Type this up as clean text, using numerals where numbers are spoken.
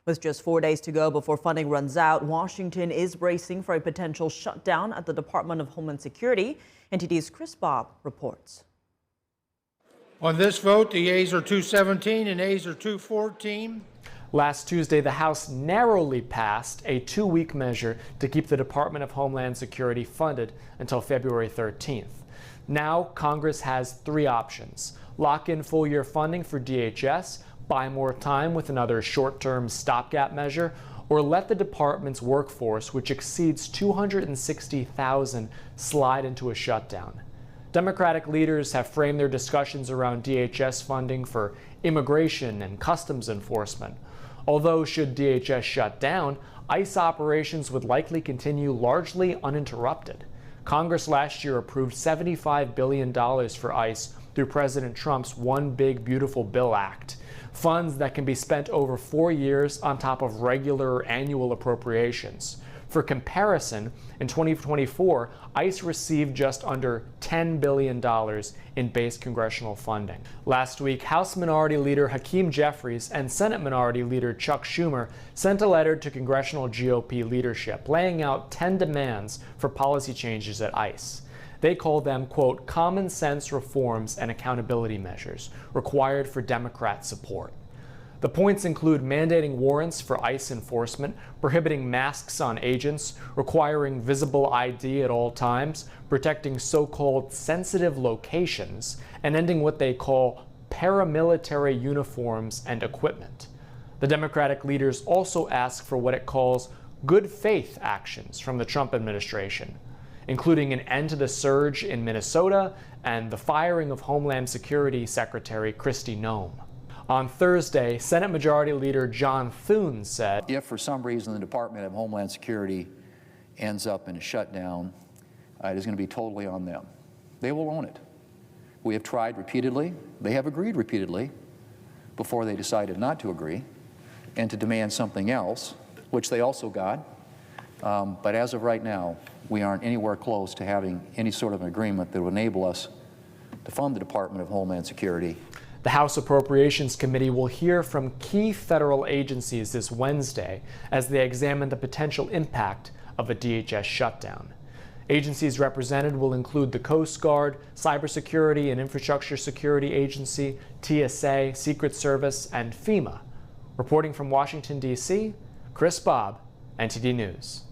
With just 4 days to go before funding runs out, Washington is bracing for a potential shutdown at the Department of Homeland Security. NTD's Chris Bob reports. On this vote, the yeas are 217 and nays are 214. Last Tuesday, the House narrowly passed a 2-week measure to keep the Department of Homeland Security funded until February 13th. Now, Congress has 3 options: lock in full-year funding for DHS, buy more time with another short-term stopgap measure, or let the department's workforce, which exceeds 260,000, slide into a shutdown. Democratic leaders have framed their discussions around DHS funding for immigration and customs enforcement. Although should DHS shut down, ICE operations would likely continue largely uninterrupted. Congress last year approved $75 billion for ICE through President Trump's One Big Beautiful Bill Act, funds that can be spent over 4 years on top of regular annual appropriations. For comparison, in 2024, ICE received just under $10 billion in base congressional funding. Last week, House Minority Leader Hakeem Jeffries and Senate Minority Leader Chuck Schumer sent a letter to congressional GOP leadership laying out 10 demands for policy changes at ICE. They call them, quote, common sense reforms and accountability measures required for Democrat support. The points include mandating warrants for ICE enforcement, prohibiting masks on agents, requiring visible ID at all times, protecting so-called sensitive locations, and ending what they call paramilitary uniforms and equipment. The Democratic leaders also ask for what it calls good faith actions from the Trump administration, including an end to the surge in Minnesota and the firing of Homeland Security Secretary Kristi Noem. On Thursday, Senate Majority Leader John Thune said, if for some reason the Department of Homeland Security ends up in a shutdown, it is going to be totally on them. They will own it. We have tried repeatedly. They have agreed repeatedly before they decided not to agree and to demand something else, which they also got. But as of right now, we aren't anywhere close to having any sort of an agreement that would enable us to fund the Department of Homeland Security. The House Appropriations Committee will hear from key federal agencies this Wednesday as they examine the potential impact of a DHS shutdown. Agencies represented will include the Coast Guard, Cybersecurity and Infrastructure Security Agency, TSA, Secret Service, and FEMA. Reporting from Washington, D.C., Chris Bob, NTD News.